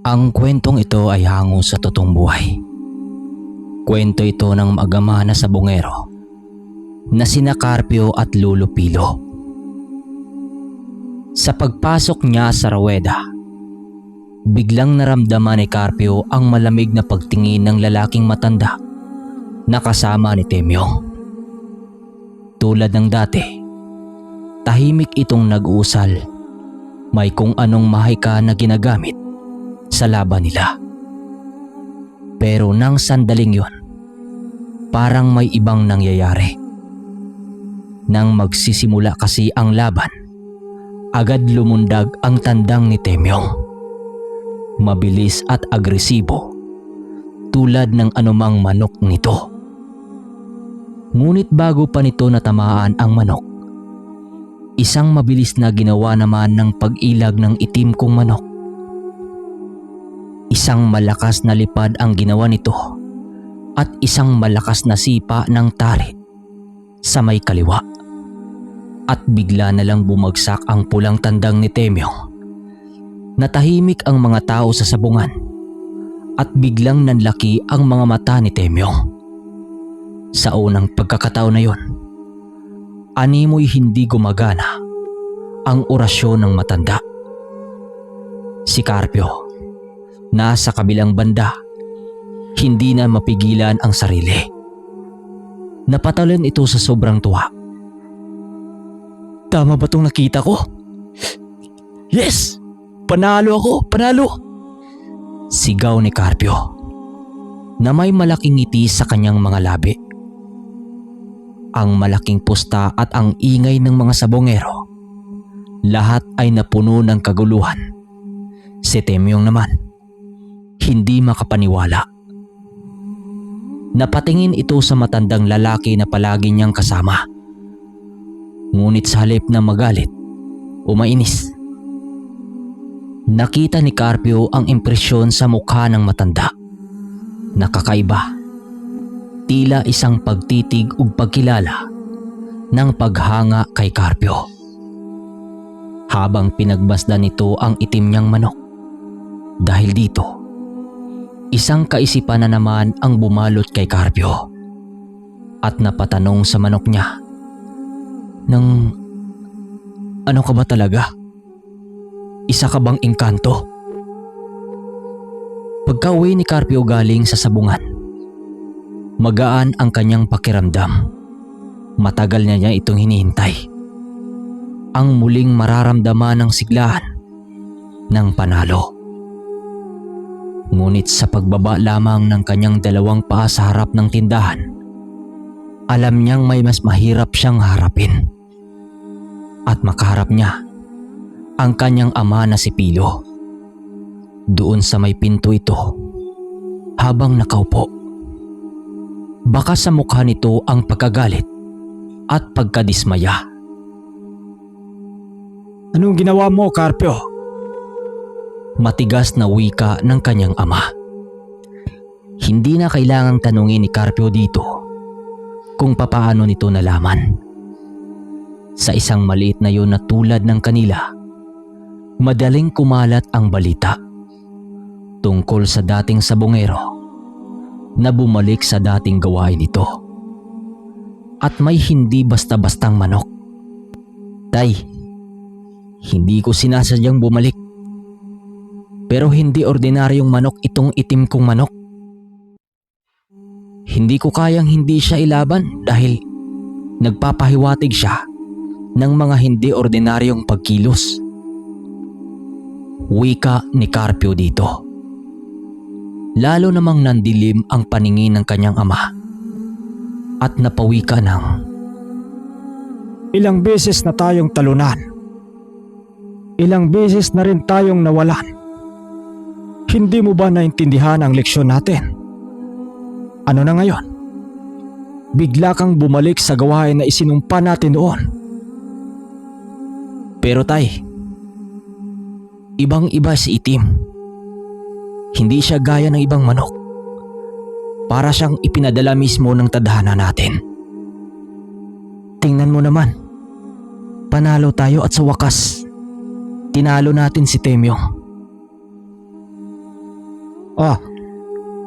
Ang kwentong ito ay hango sa totoong buhay. Kwento ito ng mag-ama na sabongero na sina Carpio at Lolo Pilo. Sa pagpasok niya sa Rueda, biglang naramdaman ni Carpio ang malamig na pagtingin ng lalaking matanda na kasama ni Temyong. Tulad ng dati, tahimik itong nag-uusal. May kung anong mahika na ginagamit sa laban nila. Pero nang sandaling yon, parang may ibang nangyayari. Nang magsisimula kasi ang laban, agad lumundag ang tandang ni Temyong. Mabilis at agresibo, tulad ng anumang manok nito. Ngunit bago pa nito natamaan ang manok, isang mabilis na ginawa naman ng pag-ilag ng itim kong manok. Isang malakas na lipad ang ginawa nito at isang malakas na sipa ng tarit sa may kaliwa. At bigla na lang bumagsak ang pulang tandang ni Temyong. Natahimik ang mga tao sa sabungan at biglang nanlaki ang mga mata ni Temyong. Sa unang pagkakataon na yon, animoy hindi gumagana ang orasyon ng matanda. Si Carpio, nasa kabilang banda, hindi na mapigilan ang sarili. Napatalon ito sa sobrang tuwa. Tama ba itong nakita ko? Yes! Panalo ako! Panalo! Sigaw ni Carpio na may malaking ngiti sa kanyang mga labi. Ang malaking pusta at ang ingay ng mga sabongero, lahat ay napuno ng kaguluhan. Si Temyong naman, hindi makapaniwala. Napatingin ito sa matandang lalaki na palagi niyang kasama. Ngunit sa halip na magalit o mainis, nakita ni Carpio ang impresyon sa mukha ng matanda. Nakakaiba, tila isang pagtitig o pagkilala ng paghanga kay Carpio. Habang pinagbasdan nito ang itim niyang manok, dahil dito, isang kaisipan na naman ang bumalot kay Carpio at napatanong sa manok niya ano ka ba talaga? Isa ka bang engkanto? Pagka-uwi ni Carpio galing sa sabungan, magaan ang kanyang pakiramdam. Matagal na niya itong hinihintay. Ang muling mararamdaman ng siglahan ng panalo. Ngunit sa pagbaba lamang ng kanyang dalawang paa sa harap ng tindahan, alam niyang may mas mahirap siyang harapin. At makaharap niya ang kanyang ama na si Pilo. Doon sa may pinto ito habang nakaupo. Baka sa mukha nito ang pagkagalit at pagkadismaya. Anong ginawa mo, Carpio? Matigas na wika ng kanyang ama. Hindi na kailangang tanungin ni Carpio dito kung papaano nito nalaman. Sa isang maliit na yun na tulad ng kanila, madaling kumalat ang balita tungkol sa dating sabongero na bumalik sa dating gawain nito. At may hindi basta-bastang manok. Tay, hindi ko sinasadyang bumalik. Pero hindi ordinaryong manok itong itim kong manok. Hindi ko kayang hindi siya ilaban dahil nagpapahiwatig siya ng mga hindi ordinaryong pagkilos. Wika ni Carpio dito. Lalo namang nandilim ang paningin ng kanyang ama at napawika ng, Ilang beses na tayong talunan. Ilang beses na rin tayong nawalan. Hindi mo ba naintindihan ang leksyon natin? Ano na ngayon? Bigla kang bumalik sa gawain na isinumpa natin noon. Pero tay, ibang-iba si itim. Hindi siya gaya ng ibang manok. Para siyang ipinadala mismo ng tadhana natin. Tingnan mo naman, panalo tayo at sa wakas, tinalo natin si Temyong. Oh,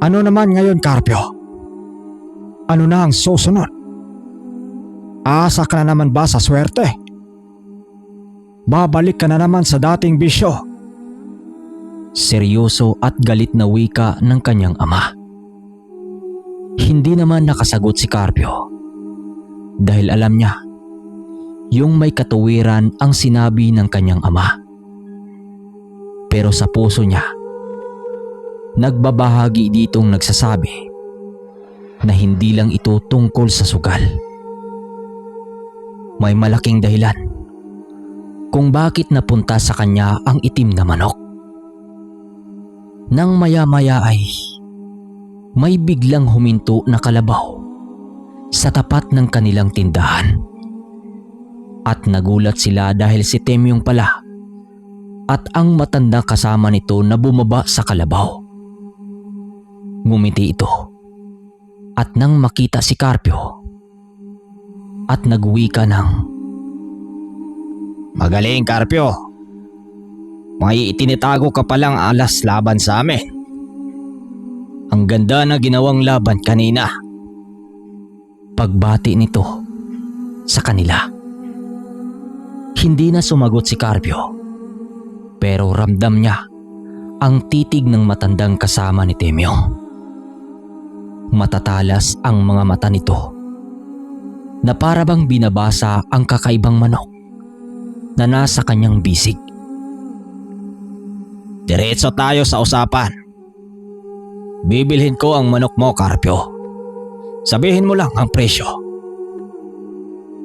ano naman ngayon, Carpio? Ano na ang susunod? Aasa ka na naman ba sa swerte? Babalik ka na naman sa dating bisyo? Seryoso at galit na wika ng kanyang ama. Hindi naman nakasagot si Carpio dahil alam niya yung may katuwiran ang sinabi ng kanyang ama. Pero sa puso niya, nagbabahagi ditong nagsasabi na hindi lang ito tungkol sa sugal. May malaking dahilan kung bakit napunta sa kanya ang itim na manok. Nang maya-maya ay may biglang huminto na kalabaw sa tapat ng kanilang tindahan. At nagulat sila dahil si Temyong pala at ang matanda kasama nito na bumaba sa kalabaw. Ngumiti ito at nang makita si Carpio at nagwika ng, Magaling, Carpio. May itinitago ka palang alas laban sa amin. Ang ganda na ginawang laban kanina. pagbati nito sa kanila. Hindi na sumagot si Carpio pero ramdam niya ang titig ng matandang kasama ni Temyong. Matatalas ang mga mata nito na para bang binabasa ang kakaibang manok na nasa kanyang bisig. Diretso tayo sa usapan. Bibilhin ko ang manok mo, Carpio. Sabihin mo lang ang presyo.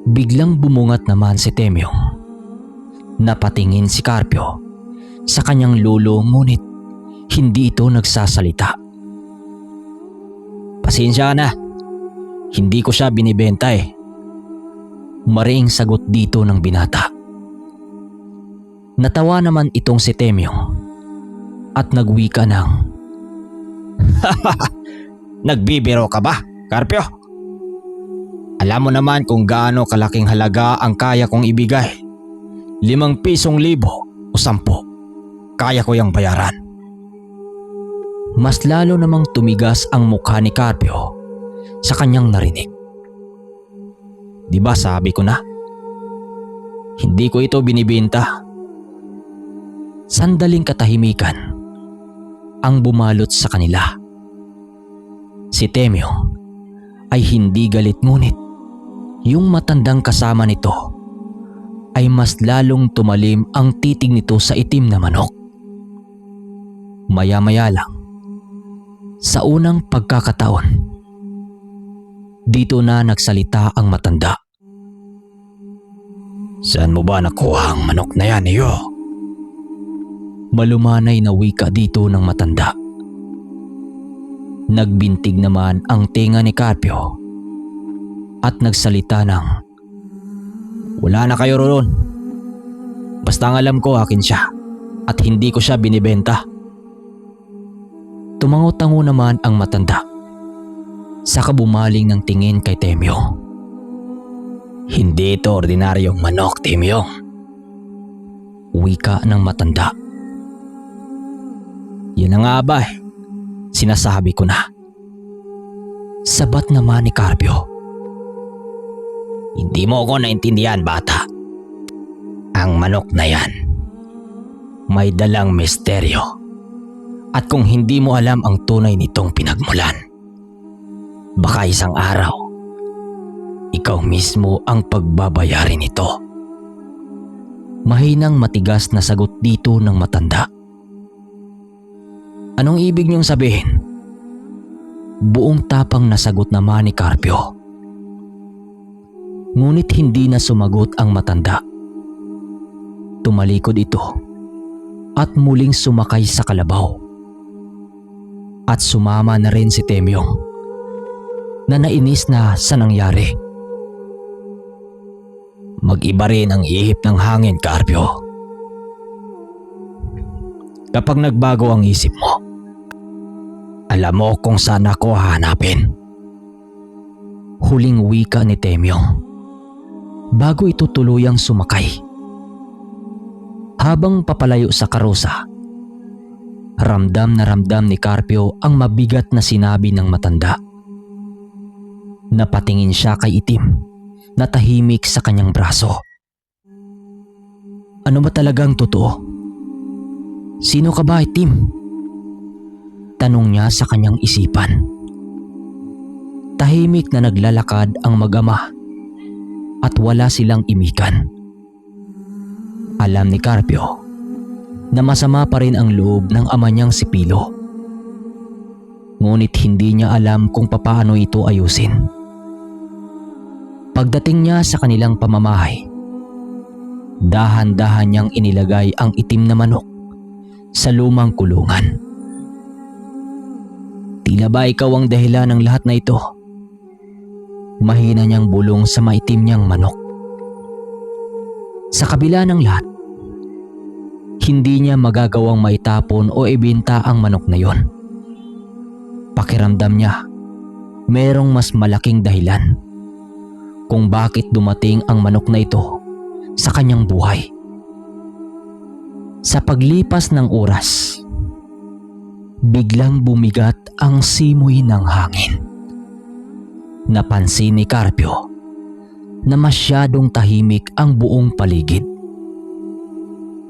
Biglang bumungat naman si Temyong. Napatingin si Carpio sa kanyang lolo ngunit hindi ito nagsasalita. Pasensya ka na. Hindi ko siya binibenta eh. Maring sagot dito ng binata. Natawa naman itong si Temyong at nagwika ng, Nagbibiro ka ba, Carpio? Alam mo naman kung gaano kalaking halaga ang kaya kong ibigay. 5 pisong libo o 10. Kaya ko yung bayaran. Mas lalo namang tumigas ang mukha ni Carpio sa kanyang narinig. Di ba sabi ko na? Hindi ko ito binibenta. Sandaling katahimikan ang bumalot sa kanila. Si Temyong ay hindi galit ngunit yung matandang kasama nito ay mas lalong tumalim ang titig nito sa itim na manok. Maya-maya lang, sa unang pagkakataon, dito na nagsalita ang matanda. Saan mo ba nakuha ang manok na yan, iyo? Malumanay na wika dito ng matanda. Nagbintig naman ang tenga ni Carpio at nagsalita ng, Wala na kayo roon. Basta ang alam ko akin siya at hindi ko siya binibenta. Tumango-tango naman ang matanda. Saka bumaling ng tingin kay Temyong. Hindi ito ordinaryong manok, Temyong. Wika ng matanda. Yan na nga ba eh. Sinasabi ko na. Sabat naman ni Carpio. Hindi mo ako naintindihan, bata. Ang manok na yan may dalang misteryo. At kung hindi mo alam ang tunay nitong pinagmulan, baka isang araw, ikaw mismo ang pagbabayarin nito. Mahinang matigas na sagot dito ng matanda. Anong ibig niyong sabihin? Buong tapang nasagot naman ni Carpio. Ngunit hindi na sumagot ang matanda. Tumalikod ito at muling sumakay sa kalabaw. At sumama na rin si Temyong na nainis na sa nangyari. Mag-iba rin ang ihip ng hangin, Carpio. Kapag nagbago ang isip mo, alam mo kung saan ako hahanapin. Huling wika ni Temyong bago ito tuluyang sumakay. Habang papalayo sa karosa Ramdam na ramdam ni Carpio ang mabigat na sinabi ng matanda. Napatingin siya kay Itim na tahimik sa kanyang braso. Ano ba talagang totoo? Sino ka ba, Itim? Tanong niya sa kanyang isipan. Tahimik na naglalakad ang mag-ama at wala silang imikan. Alam ni Carpio na masama pa rin ang loob ng ama niyang si Pilo. Ngunit hindi niya alam kung papaano ito ayusin. Pagdating niya sa kanilang pamamahay, dahan-dahan niyang inilagay ang itim na manok sa lumang kulungan. Tila ba ikaw ang dahilan ng lahat na ito? Mahina niyang bulong sa maitim niyang manok. Sa kabila ng lahat, hindi niya magagawang maitapon o ibenta ang manok na yon. Pakiramdam niya, merong mas malaking dahilan kung bakit dumating ang manok na ito sa kanyang buhay. Sa paglipas ng oras, biglang bumigat ang simoy ng hangin. Napansin ni Carpio na masyadong tahimik ang buong paligid.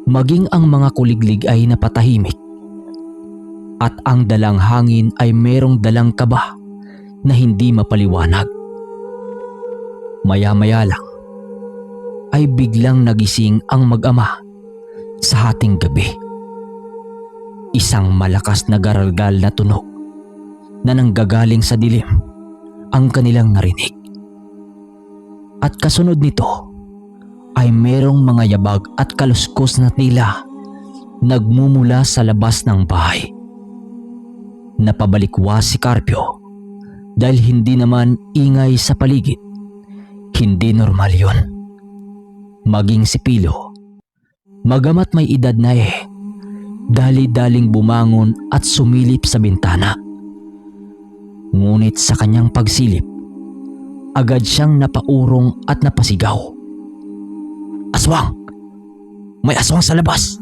Maging ang mga kuliglig ay napatahimik at ang dalang hangin ay merong dalang kaba na hindi mapaliwanag. Maya-maya lang ay biglang nagising ang mag-ama sa hating gabi. Isang malakas na garalgal na tunog na nanggagaling sa dilim ang kanilang narinig. At kasunod nito ay merong mga yabag at kaluskos na tila nagmumula sa labas ng bahay. Napabalikwas si Carpio dahil hindi naman ingay sa paligid. Hindi normal yun. Maging si Pilo, magamat may edad na dali-daling bumangon at sumilip sa bintana. Ngunit sa kanyang pagsilip, agad siyang napaurong at napasigaw. Aswang! May aswang sa labas!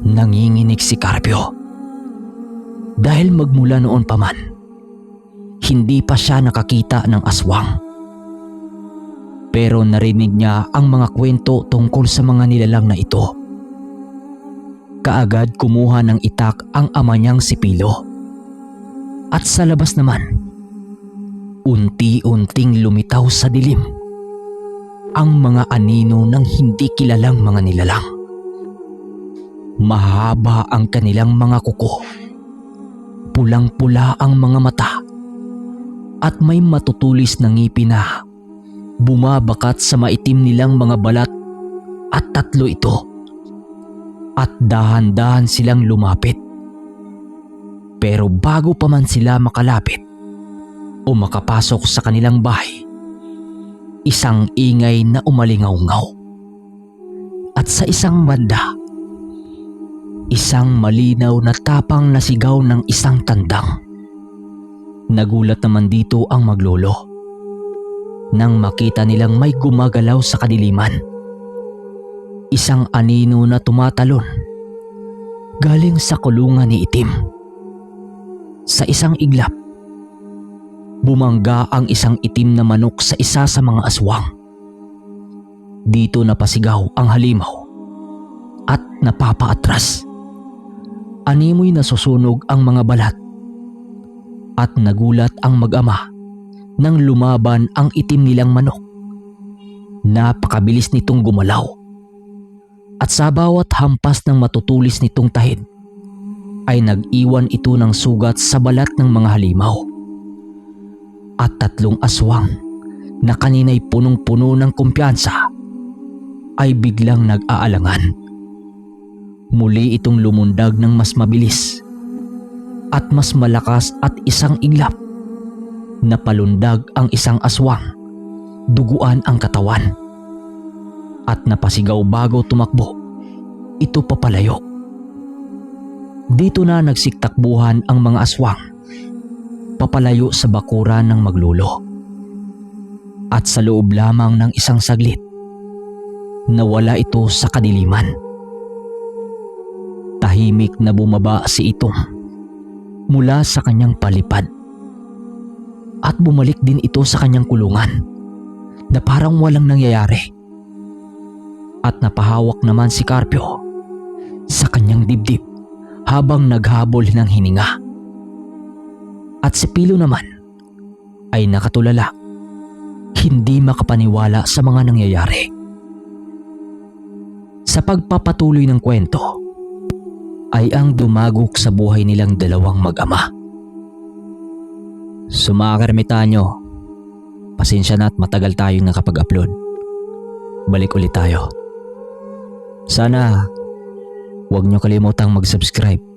Nanginginig si Carpio. Dahil magmula noon pa man, hindi pa siya nakakita ng aswang. Pero narinig niya ang mga kwento tungkol sa mga nilalang na ito. Kaagad kumuha ng itak ang ama niyang si Pilo. At sa labas naman, unti-unting lumitaw sa dilim ang mga anino ng hindi kilalang mga nilalang. Mahaba ang kanilang mga kuko, pulang-pula ang mga mata, at may matutulis na ngipin na bumabakat sa maitim nilang mga balat, at tatlo ito. At dahan-dahan silang lumapit. Pero bago pa man sila makalapit o makapasok sa kanilang bahay, isang ingay na umalingaw-ngaw. At sa isang banda, isang malinaw na tapang na sigaw ng isang tandang. Nagulat naman dito ang maglolo nang makita nilang may gumagalaw sa kadiliman. Isang anino na tumatalon galing sa kulungan ni Itim. Sa isang iglap, bumangga ang isang itim na manok sa isa sa mga aswang. Dito napasigaw ang halimaw at napapaatras. Animoy nasusunog ang mga balat at nagulat ang mag-ama nang lumaban ang itim nilang manok. Napakabilis nitong gumalaw at sa bawat hampas ng matutulis nitong tahid ay nag-iwan ito ng sugat sa balat ng mga halimaw. At tatlong aswang na kanina'y punong-puno ng kumpiyansa ay biglang nag-aalangan. Muli itong lumundag ng mas mabilis at mas malakas at isang iglap. Napalundag ang isang aswang, duguan ang katawan. At napasigaw bago tumakbo, ito papalayo. Dito na nagsiktakbuhan ang mga aswang papalayo sa bakuran ng maglolo. At sa loob lamang ng isang saglit, nawala ito sa kadiliman. Tahimik na bumaba si Itong mula sa kanyang palipad at bumalik din ito sa kanyang kulungan na parang walang nangyayari. At napahawak naman si Carpio sa kanyang dibdib habang naghabol ng hininga. At si Pilo naman ay nakatulala, hindi makapaniwala sa mga nangyayari. Sa pagpapatuloy ng kwento ay ang dumagok sa buhay nilang dalawang mag-ama. So mga kaermitanyo, pasensya na at matagal tayong nakapag-upload. Balik ulit tayo. Sana huwag niyo kalimutang mag-subscribe